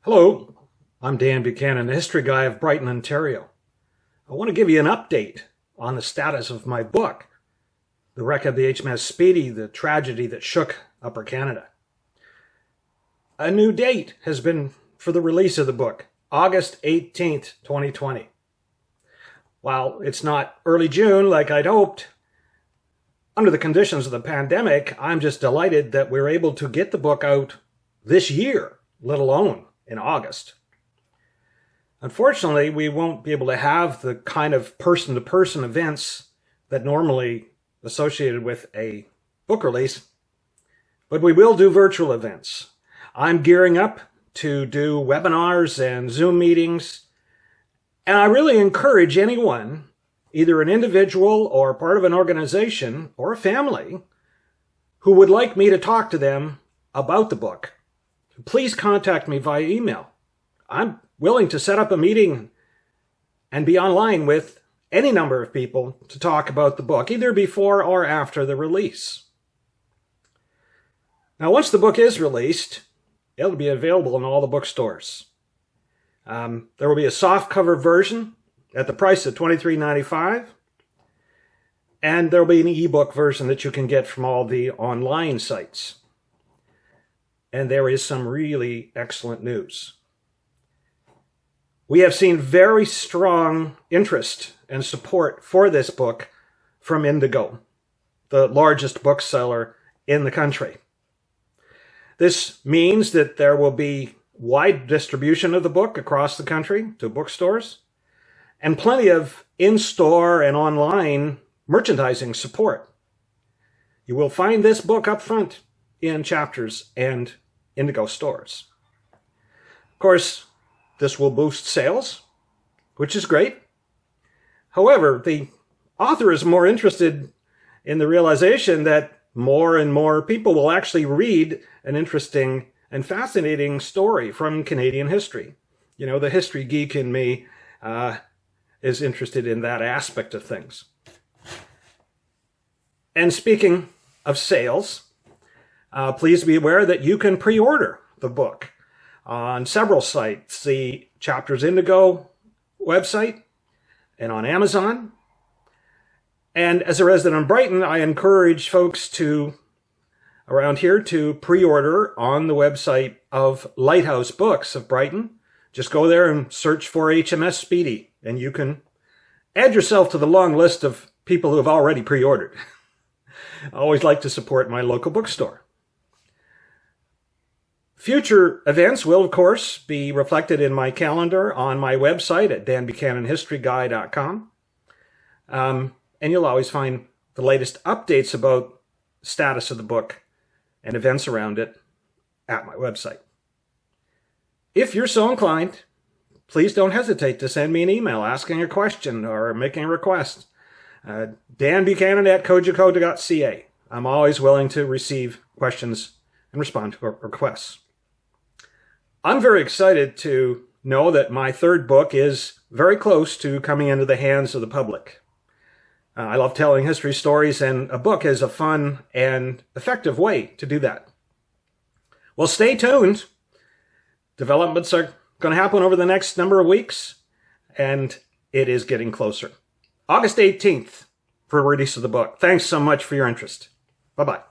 Hello, I'm Dan Buchanan, the history guy of Brighton, Ontario. I want to give you an update on the status of my book, The Wreck of the HMS Speedy, the tragedy that shook Upper Canada. A new date has been for the release of the book, August 18th, 2020. While it's not early June like I'd hoped, under the conditions of the pandemic, I'm just delighted that we're able to get the book out this year, let alone in August. Unfortunately, we won't be able to have the kind of person-to-person events that normally associated with a book release, but we will do virtual events. I'm gearing up to do webinars and Zoom meetings, and I really encourage anyone, either an individual or part of an organization or a family, who would like me to talk to them about the book. Please contact me via email. I'm willing to set up a meeting and be online with any number of people to talk about the book, either before or after the release. Now, once the book is released, it'll be available in all the bookstores. There will be a softcover version at the price of $23.95, and there will be an ebook version that you can get from all the online sites. And there is some really excellent news. We have seen very strong interest and support for this book from Indigo, the largest bookseller in the country. This means that there will be wide distribution of the book across the country to bookstores, and plenty of in-store and online merchandising support. You will find this book up front in Chapters and Indigo stores. Of course, this will boost sales, which is great. However, the author is more interested in the realization that more and more people will actually read an interesting and fascinating story from Canadian history. You know, the history geek in me is interested in that aspect of things. And speaking of sales, please be aware that you can pre-order the book on several sites, the Chapters Indigo website and on Amazon. And as a resident of Brighton, I encourage folks around here to pre-order on the website of Lighthouse Books of Brighton. Just go there and search for HMS Speedy, and you can add yourself to the long list of people who have already pre-ordered. I always like to support my local bookstore. Future events will, of course, be reflected in my calendar on my website at danbuchananhistoryguy.com. And you'll always find the latest updates about the status of the book and events around it at my website. If you're so inclined, please don't hesitate to send me an email asking a question or making a request. danbuchanan@kojikoda.ca. I'm always willing to receive questions and respond to requests. I'm very excited to know that my third book is very close to coming into the hands of the public. I love telling history stories, and a book is a fun and effective way to do that. Well, stay tuned. Developments are going to happen over the next number of weeks, and it is getting closer. August 18th for release of the book. Thanks so much for your interest. Bye-bye.